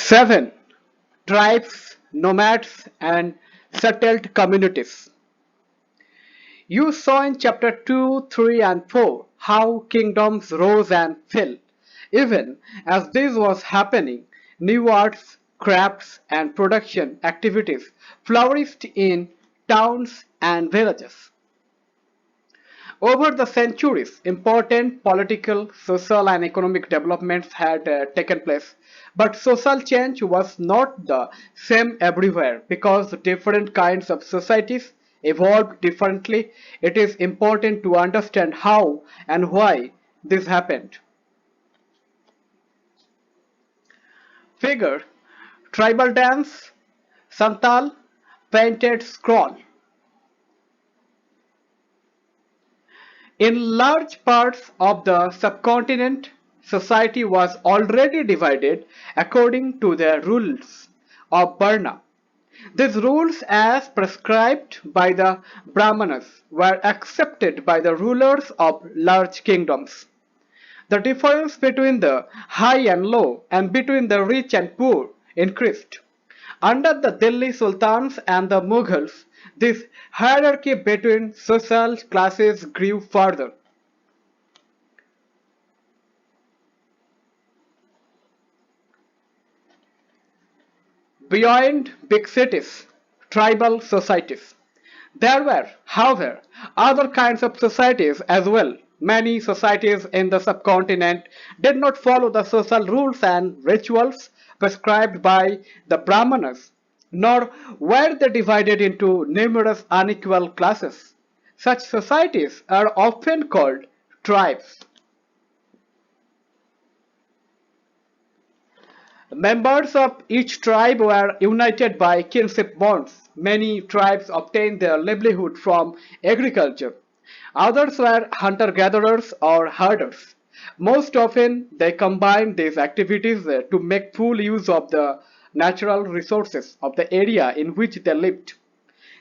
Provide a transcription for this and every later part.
7. Tribes, nomads, and settled communities. You saw in chapter 2, 3, and 4 how kingdoms rose and fell. Even as this was happening, new arts, crafts, and production activities flourished in towns and villages. Over the centuries, important political, social, and economic developments had taken place, but social change was not the same everywhere because different kinds of societies evolved differently. It is important to understand how and why this happened. Figure: tribal dance, Santal, painted scroll. In large parts of the subcontinent, society was already divided according to the rules of Varna. These rules, as prescribed by the Brahmanas, were accepted by the rulers of large kingdoms. The difference between the high and low and between the rich and poor increased. Under the Delhi Sultans and the Mughals, this hierarchy between social classes grew further. Beyond big cities, tribal societies. There were, however, other kinds of societies as well. Many societies in the subcontinent did not follow the social rules and rituals prescribed by the Brahmanas, nor were they divided into numerous unequal classes. Such societies are often called tribes. Members of each tribe were united by kinship bonds. Many tribes obtained their livelihood from agriculture. Others were hunter-gatherers or herders. Most often, they combined these activities to make full use of the natural resources of the area in which they lived.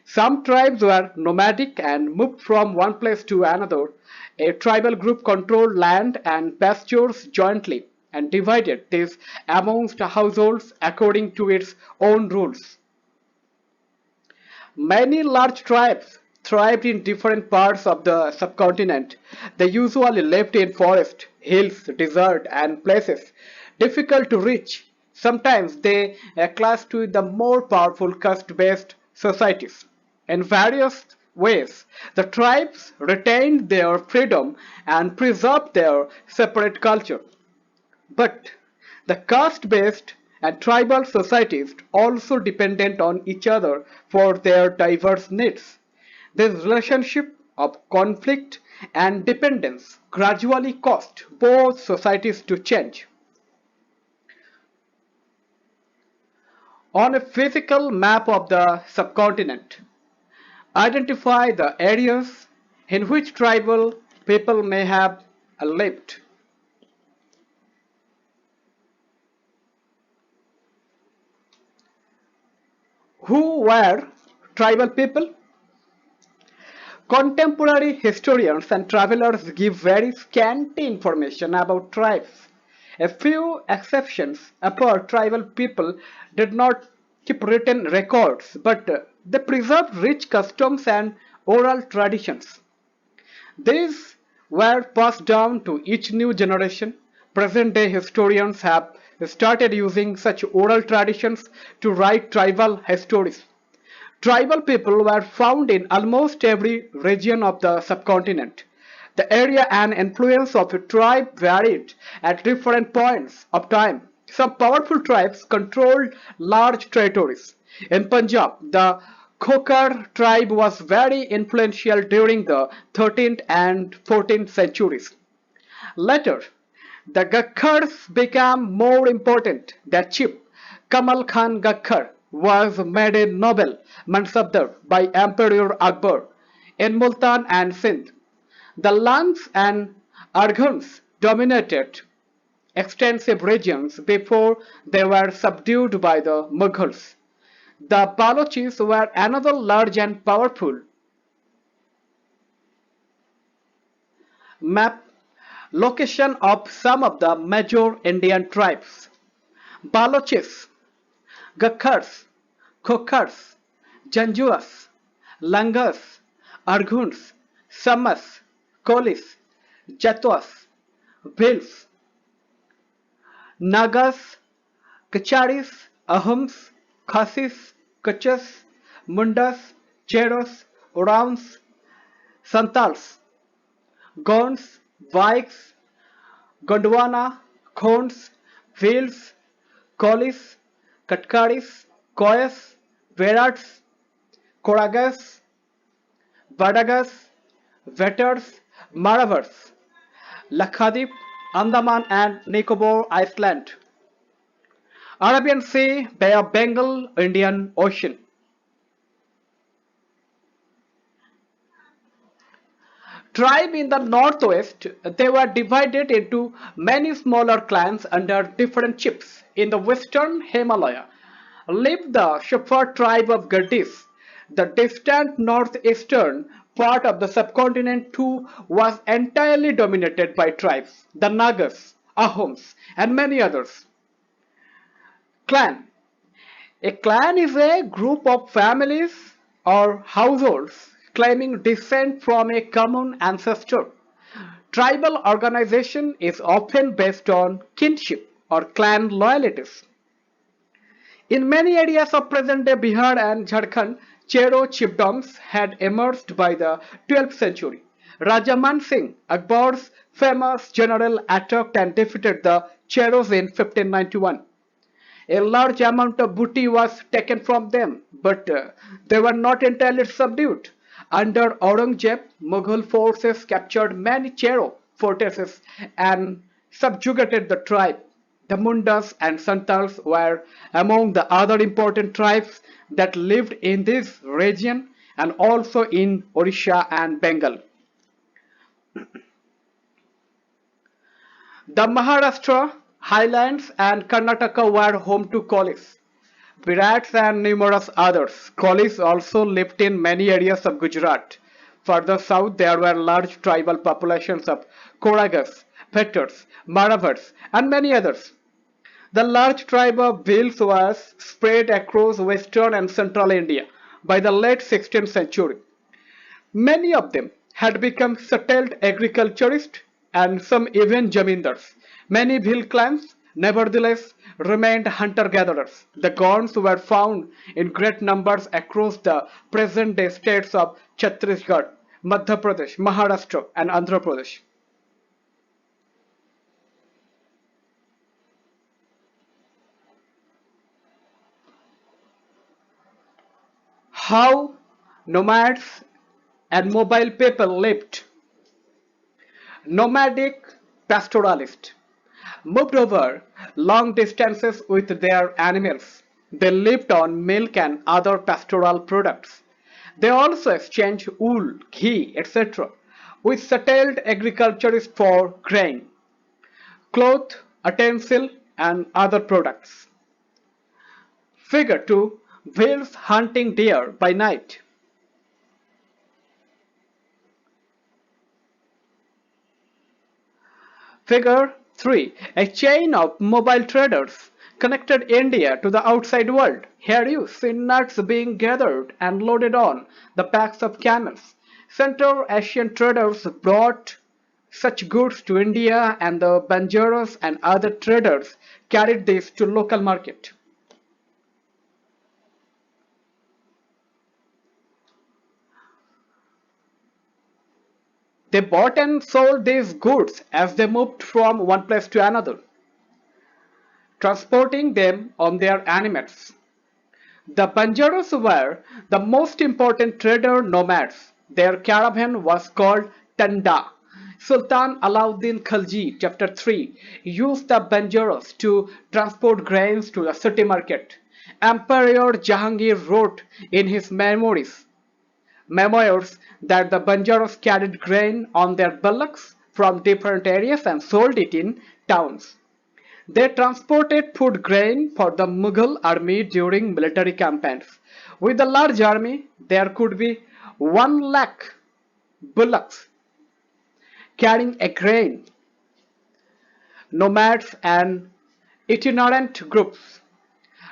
Some tribes were nomadic and moved from one place to another. A tribal group controlled land and pastures jointly and divided these amongst households according to its own rules. Many large tribes thrived in different parts of the subcontinent. They usually lived in forests, hills, desert, and places difficult to reach. Sometimes they clashed with the more powerful caste-based societies. In various ways, the tribes retained their freedom and preserved their separate culture. But the caste-based and tribal societies also depended on each other for their diverse needs. This relationship of conflict and dependence gradually caused both societies to change. On a physical map of the subcontinent, identify the areas in which tribal people may have lived. Who were tribal people? Contemporary historians and travelers give very scanty information about tribes. A few exceptions apart, tribal people did not keep written records, but they preserved rich customs and oral traditions. These were passed down to each new generation. Present day historians have started using such oral traditions to write tribal histories. Tribal people were found in almost every region of the subcontinent. The area and influence of a tribe varied at different points of time. Some powerful tribes controlled large territories. In Punjab, the Khokar tribe was very influential during the 13th and 14th centuries. Later, the Gakhars became more important. Their chief, Kamal Khan Gakhar, was made a noble Mansabdar by Emperor Akbar in Multan and Sindh. The Lans and Arghans dominated extensive regions before they were subdued by the Mughals. The Balochis were another large and powerful. Map location of some of the major Indian tribes. Balochis Gakkars, Kokars, Janjuas, Langas, Arghuns, Samas, Kolis, Jatwas, Bhils, Nagas, Kacharis, Ahams, Khasis, Kachas, Mundas, Cheros, Orams, Santals, Gonds, Vaiks, Gondwana, Khons, Vils, Kolis, Katkaris, Koyas, Verats, Koragas, Badagas, Vetters, Maravars, Lakshadweep, Andaman and Nicobar Island, Arabian Sea, Bay of Bengal, Indian Ocean. Tribe in the northwest, they were divided into many smaller clans under different chiefs. In the western Himalaya lived the Shepherd tribe of Gardis. The distant northeastern part of the subcontinent too was entirely dominated by tribes, the Nagas, Ahams, and many others. Clan. A clan is a group of families or households claiming descent from a common ancestor. Tribal organization is often based on kinship or clan loyalties. In many areas of present-day Bihar and Jharkhand, Chero chiefdoms had emerged by the 12th century. Raja Man Singh, Akbar's famous general, attacked and defeated the Cheros in 1591. A large amount of booty was taken from them, but they were not entirely subdued. Under Aurangzeb, Mughal forces captured many Chero fortresses and subjugated the tribe. The Mundas and Santals were among the other important tribes that lived in this region and also in Odisha and Bengal. The Maharashtra, Highlands and Karnataka were home to Kolis, Birats and numerous others. Kolis also lived in many areas of Gujarat. Further south there were large tribal populations of Koragas, Petters, Maravars and many others. The large tribe of Bhils was spread across western and central India by the late 16th century. Many of them had become settled agriculturists and some even zamindars. Many Bhil clans, nevertheless, remained hunter-gatherers. The Gonds were found in great numbers across the present-day states of Chhattisgarh, Madhya Pradesh, Maharashtra, and Andhra Pradesh. How nomads and mobile people lived. Nomadic pastoralists moved over long distances with their animals. They lived on milk and other pastoral products. They also exchanged wool, ghee, etc. with settled agriculturists for grain, cloth, utensil, and other products. Figure 2. Whales hunting deer by night. Figure 3. A chain of mobile traders connected India to the outside world. Here you see nuts being gathered and loaded on the backs of camels. Central Asian traders brought such goods to India and the Banjaras and other traders carried this to local market. They bought and sold these goods as they moved from one place to another, transporting them on their animals. The Banjaras were the most important trader nomads. Their caravan was called Tanda. Sultan Alauddin Khalji, chapter 3, used the Banjaras to transport grains to the city market. Emperor Jahangir wrote in his memoirs that the Banjaras carried grain on their bullocks from different areas and sold it in towns. They transported food grain for the Mughal army during military campaigns. With a large army, there could be 1 lakh bullocks carrying a grain. Nomads and itinerant groups.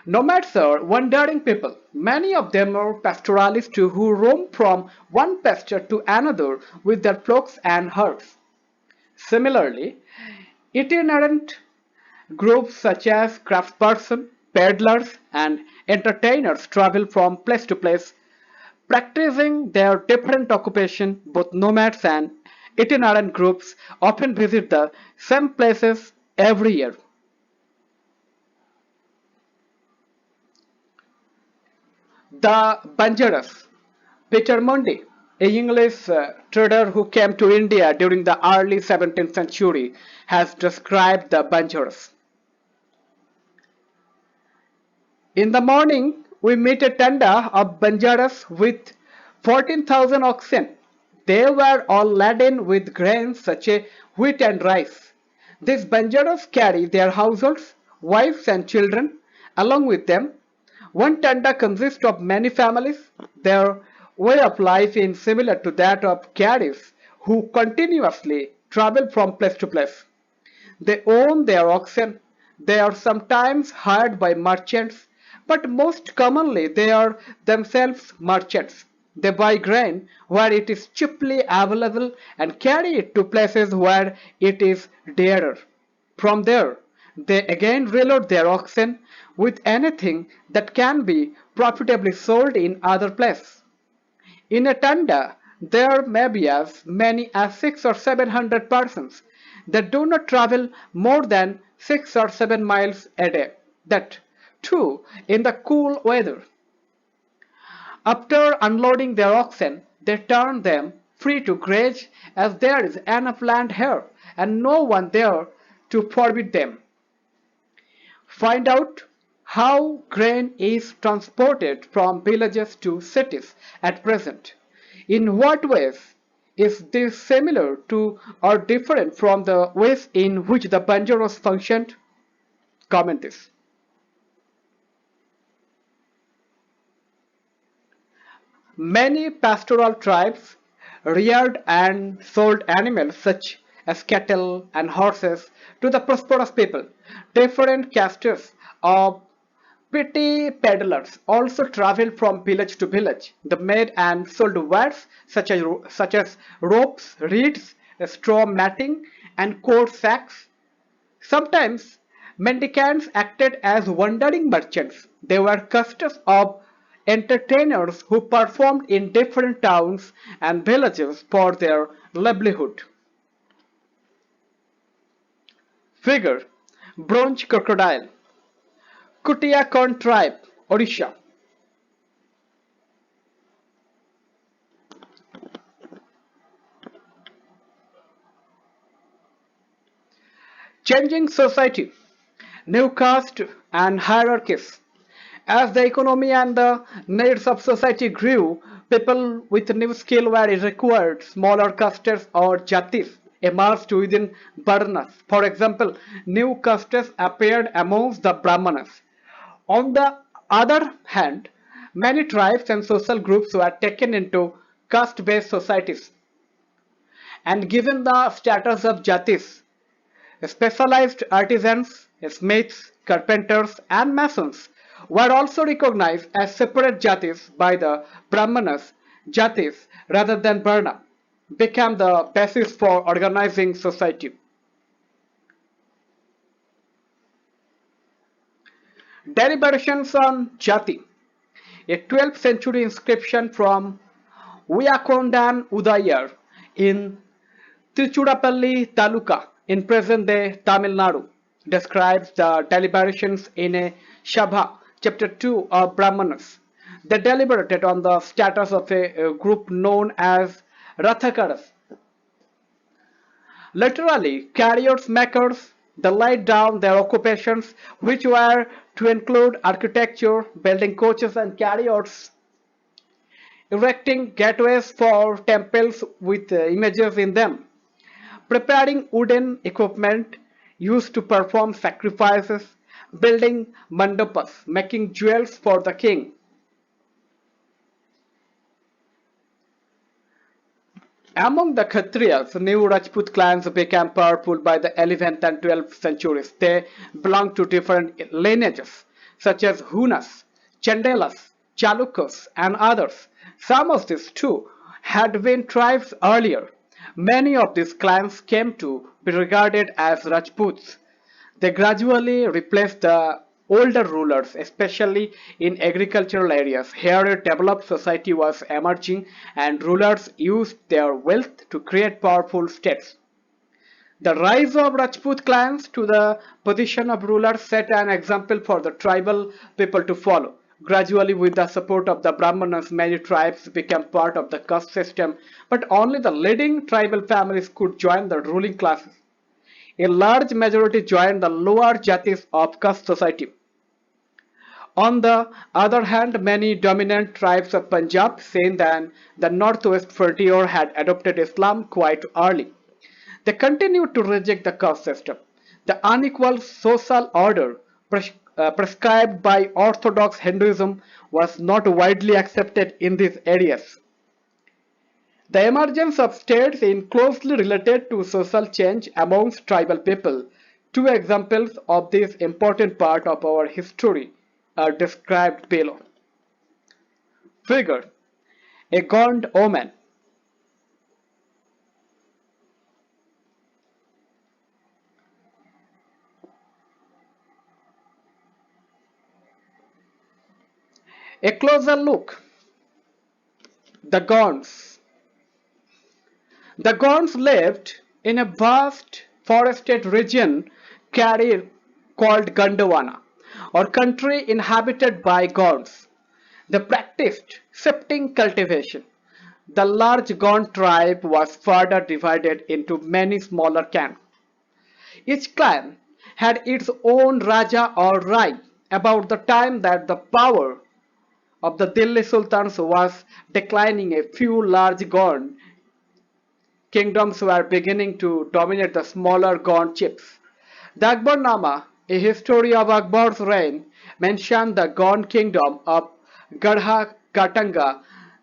Nomads are wandering people. Many of them are pastoralists who roam from one pasture to another with their flocks and herds. Similarly, itinerant groups such as craftspersons, peddlers, and entertainers travel from place to place, practicing their different occupation. Both nomads and itinerant groups often visit the same places every year. The Banjaras. Peter Mundy, a English trader who came to India during the early 17th century, has described the Banjaras. In the morning, we meet a tanda of Banjaras with 14,000 oxen. They were all laden with grains such as wheat and rice. These Banjaras carry their households, wives and children along with them. One tanda consists of many families. Their way of life is similar to that of carriers who continuously travel from place to place. They own their oxen. They are sometimes hired by merchants, but most commonly they are themselves merchants. They buy grain where it is cheaply available and carry it to places where it is dearer. From there, they again reload their oxen with anything that can be profitably sold in other places. In a tanda, there may be as many as 600 or 700 persons that do not travel more than 6 or 7 miles a day. That, too, in the cool weather. After unloading their oxen, they turn them free to graze as there is enough land here and no one there to forbid them. Find out how grain is transported from villages to cities at present. In what ways is this similar to or different from the ways in which the Banjaros functioned? Comment this. Many pastoral tribes reared and sold animals such as cattle and horses to the prosperous people. Different castes of petty peddlers also traveled from village to village. They made and sold wares such as ropes, reeds, straw matting, and cord sacks. Sometimes mendicants acted as wandering merchants. They were castes of entertainers who performed in different towns and villages for their livelihood. Figure: bronze crocodile. Kutiakon tribe, Odisha. Changing society, new caste and hierarchies. As the economy and the needs of society grew, people with new skill were required. Smaller castes or jatis emerged within Varnas. For example, new castes appeared amongst the Brahmanas. On the other hand, many tribes and social groups were taken into caste-based societies and given the status of jatis. Specialized artisans, smiths, carpenters, and masons were also recognized as separate jatis by the Brahmanas. Jatis, rather than Varna, became the basis for organizing society. Deliberations on Jati. A 12th century inscription from Uyakondan Udayar in Tiruchirappalli Taluka in present-day Tamil Nadu describes the deliberations in a Sabha, chapter 2 of Brahmanas. They deliberated on the status of a group known as Rathakaras, literally carriers makers. They laid down their occupations, which were to include architecture, building coaches and chariots, erecting gateways for temples with images in them, preparing wooden equipment used to perform sacrifices, building mandapas, making jewels for the king. Among the Kshatriyas, new Rajput clans became powerful by the 11th and 12th centuries. They belonged to different lineages. such as Hunas, Chandelas, Chalukyas, and others. Some of these too had been tribes earlier. Many of these clans came to be regarded as Rajputs. They gradually replaced the older rulers, especially in agricultural areas. Here a developed society was emerging and rulers used their wealth to create powerful states. The rise of Rajput clans to the position of ruler set an example for the tribal people to follow. Gradually, with the support of the Brahmanas, many tribes became part of the caste system, but only the leading tribal families could join the ruling classes. A large majority joined the lower jatis of caste society. On the other hand, many dominant tribes of Punjab, Sindh and the northwest frontier had adopted Islam quite early. They continued to reject the caste system. The unequal social order prescribed by orthodox Hinduism was not widely accepted in these areas. The emergence of states is closely related to social change amongst tribal people. Two examples of this important part of our history are described below. Figure: a gaunt omen. A closer look. The Gonds. The Gonds lived in a vast forested region called Gondwana, or country inhabited by Gonds. They practiced shifting cultivation. The large Gond tribe was further divided into many smaller clans. Each clan had its own Raja or Rai. About the time that the power of the Delhi Sultans was declining, a few large Gond kingdoms were beginning to dominate the smaller Gond chiefs. The Akbarnama, a history of Akbar's reign, mentioned the Gond kingdom of Garha Katanga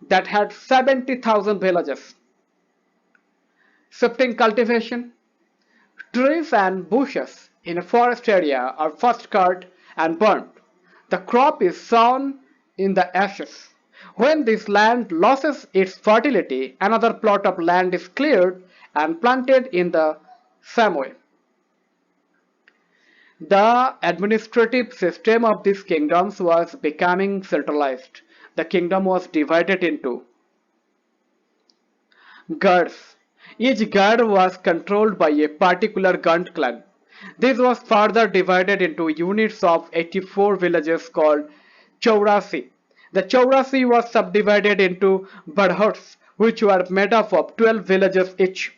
that had 70,000 villages. Shifting cultivation. Trees and bushes in a forest area are first cut and burnt. The crop is sown in the ashes. When this land loses its fertility, another plot of land is cleared and planted in the same way. The administrative system of these kingdoms was becoming centralized. The kingdom was divided into Gards. Each Gard was controlled by a particular Gand clan. This was further divided into units of 84 villages called Chaurasi. The Chaurasi was subdivided into Badhuts, which were made up of 12 villages each.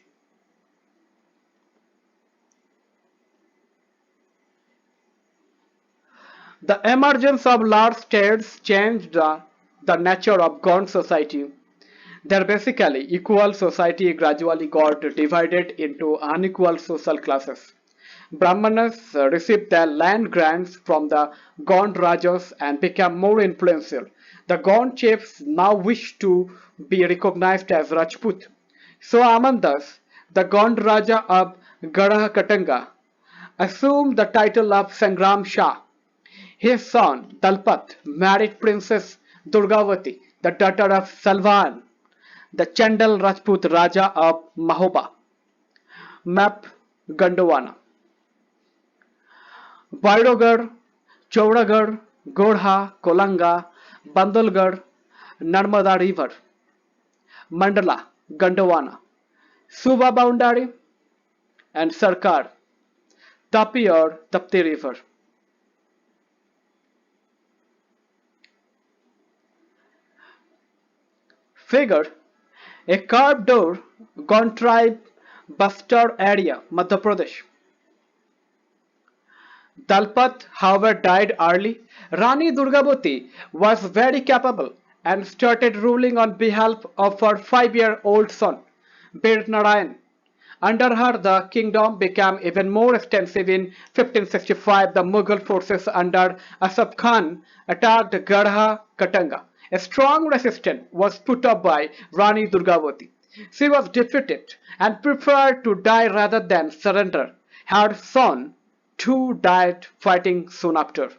The emergence of large states changed the nature of Gond society. Their basically equal society gradually got divided into unequal social classes. Brahmanas received their land grants from the Gond Rajas and became more influential. The Gond chiefs now wished to be recognized as Rajput. So Amandas, the Gond Raja of Garha Katanga, assumed the title of Sangram Shah. His son, Dalpat, married Princess Durgavati, the daughter of Salvan, the Chandal Rajput Raja of Mahoba. Map Gondwana. Bairogarh, Chauragarh, Godha, Kolanga, Bandolgarh, Narmada River. Mandala, Gondwana. Suba boundary and Sarkar, Tapi or Tapti River. Figure: a carved door, Gond tribe, Bastar area, Madhya Pradesh. Dalpat, however, died early. Rani Durgavati was very capable and started ruling on behalf of her 5-year-old son, Bir Narayan. Under her, the kingdom became even more extensive. In 1565, the Mughal forces under Asaf Khan attacked Garha Katanga. A strong resistance was put up by Rani Durgavati. She was defeated and preferred to die rather than surrender. Her son too died fighting soon after.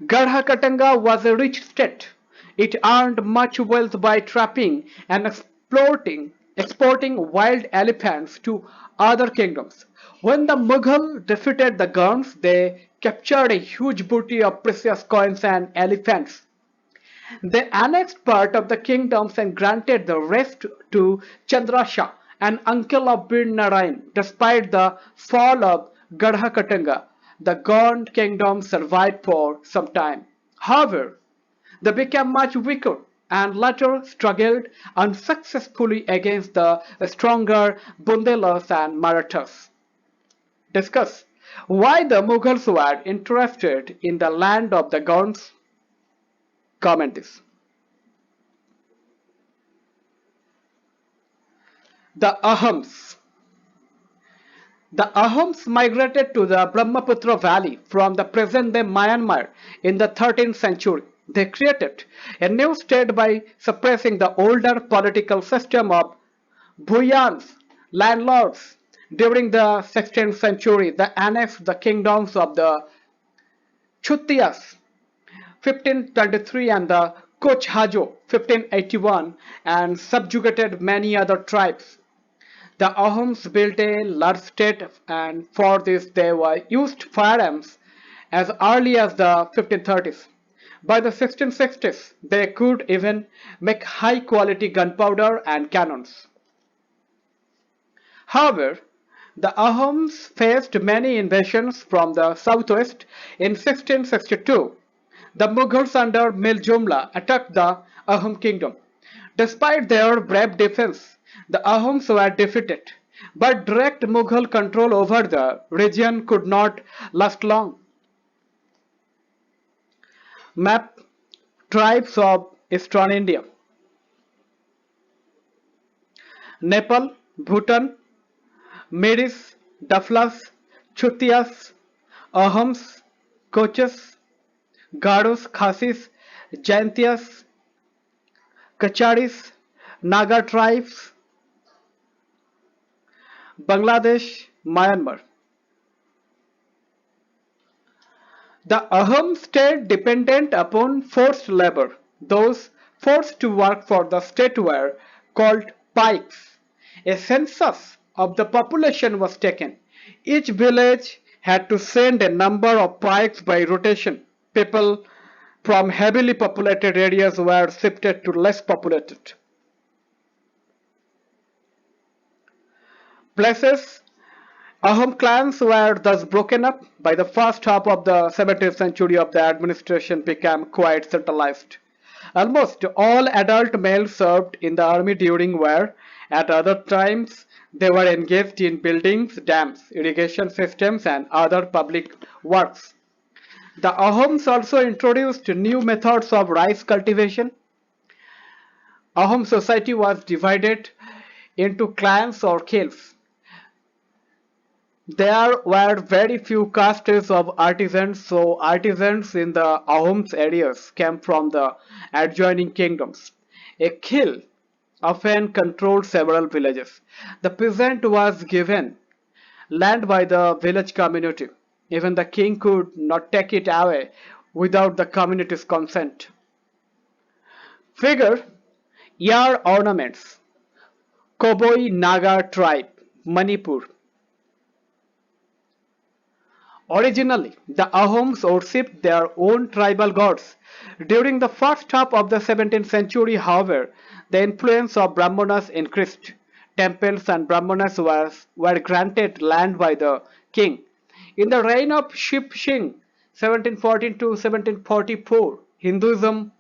Garhakatanga was a rich state. It earned much wealth by trapping and exporting wild elephants to other kingdoms. When the Mughal defeated the Gurns, they captured a huge booty of precious coins and elephants. They annexed part of the kingdoms and granted the rest to Chandra Shah, an uncle of Bir Narain. Despite the fall of Garhakatanga, the Gond kingdom survived for some time. However, they became much weaker and later struggled unsuccessfully against the stronger Bundelas and Marathas. Discuss why the Mughals were interested in the land of the Gonds. Comment this. The Ahams. The Ahams migrated to the Brahmaputra Valley from the present-day Myanmar in the 13th century. They created a new state by suppressing the older political system of Bhuyans, landlords. During the 16th century, they annexed the kingdoms of the Chutias 1523 and the Kochhajo 1581 and subjugated many other tribes. The Ahams built a large state and for this they were used firearms as early as the 1530s. By the 1660s, they could even make high quality gunpowder and cannons. However, the Ahams faced many invasions from the southwest. In 1662, the Mughals under Mir Jumla attacked the Ahom kingdom. Despite their brave defense, the Ahoms were defeated, but direct Mughal control over the region could not last long. Map tribes of Eastern India. Nepal, Bhutan, Meris, Daflas, Chutias, Ahams, Koches, Garos, Khasis, Jaintias, Kacharis, Naga tribes, Bangladesh, Myanmar. The Aham stayed dependent upon forced labor. Those forced to work for the state were called pikes. A census of the population was taken. Each village had to send a number of pikes by rotation. People from heavily populated areas were shifted to less populated places. Ahom clans were thus broken up. By the first half of the 17th century, the administration became quite centralized. Almost all adult males served in the army during war. At other times, they were engaged in buildings, dams, irrigation systems, and other public works. The Ahoms also introduced new methods of rice cultivation. Ahom society was divided into clans or khels. There were very few castes of artisans, so artisans in the Ahoms areas came from the adjoining kingdoms. A khel often controlled several villages. The peasant was given land by the village community. Even the king could not take it away without the community's consent. Figure ear ornaments. Koboi Naga tribe, Manipur. Originally, the Ahoms worshipped their own tribal gods. During the first half of the 17th century, however, the influence of Brahmanas increased. Temples and Brahmanas were granted land by the king. In the reign of Ship Singh, 1714 to 1744, Hinduism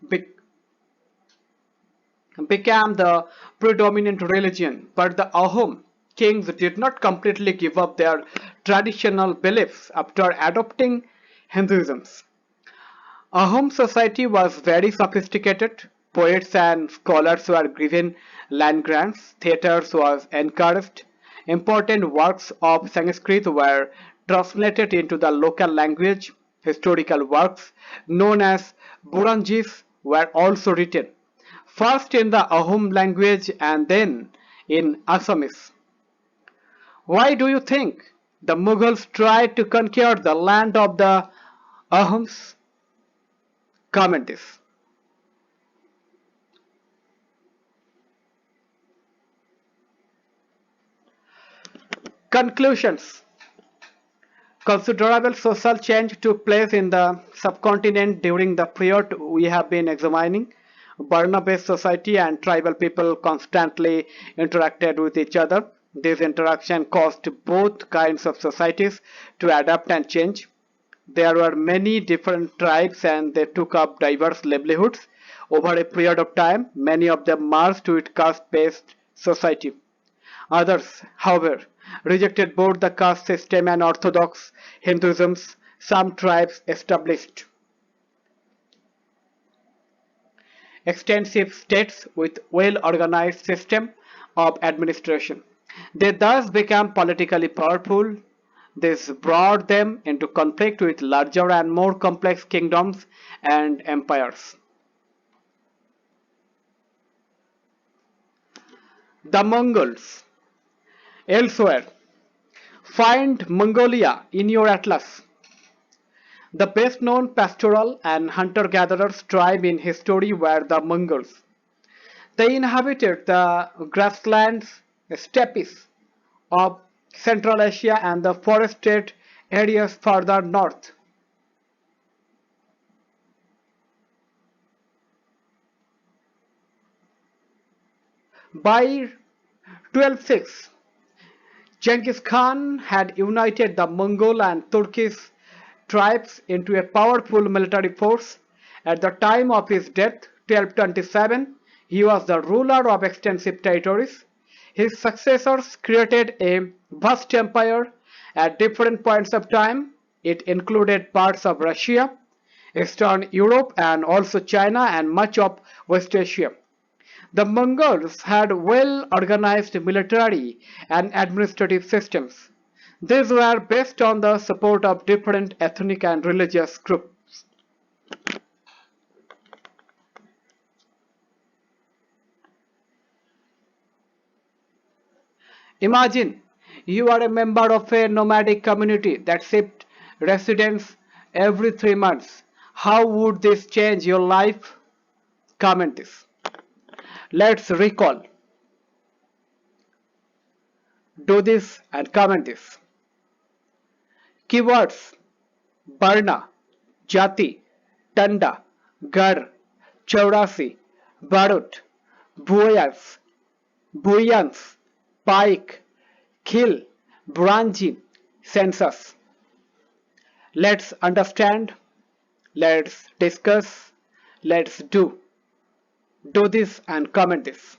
became the predominant religion, but the Ahom kings did not completely give up their traditional beliefs after adopting Hinduism. Ahom society was very sophisticated. Poets and scholars were given land grants, theatres was encouraged, important works of Sanskrit were translated into the local language, historical works known as Buranjis were also written, first in the Ahom language and then in Assamese. Why do you think the Mughals tried to conquer the land of the Ahoms? Comment this. Conclusions. Considerable social change took place in the subcontinent during the period we have been examining. Varna-based society and tribal people constantly interacted with each other. This interaction caused both kinds of societies to adapt and change. There were many different tribes and they took up diverse livelihoods. Over a period of time, many of them merged with caste-based society. Others, however, rejected both the caste system and orthodox Hinduism. Some tribes established extensive states with well-organized system of administration. They thus became politically powerful. This brought them into conflict with larger and more complex kingdoms and empires. The Mongols. Elsewhere, find Mongolia in your atlas. The best known pastoral and hunter-gatherers tribe in history were the Mongols. They inhabited the grasslands, steppes of Central Asia and the forested areas further north. By 1206, Genghis Khan had united the Mongol and Turkish tribes into a powerful military force. At the time of his death, 1227, he was the ruler of extensive territories. His successors created a vast empire at different points of time. It included parts of Russia, Eastern Europe, and also China and much of West Asia. The Mongols had well-organized military and administrative systems. These were based on the support of different ethnic and religious groups. Imagine you are a member of a nomadic community that shifts residents every 3 months. How would this change your life? Comment this. Let's recall. Do this and comment this. Keywords: Varna, Jati, Tanda, Gar, Chaurasi, Barut, Buyans, Pike, Khil, Branji, Census. Let's understand, let's discuss, let's do. Do this and comment this.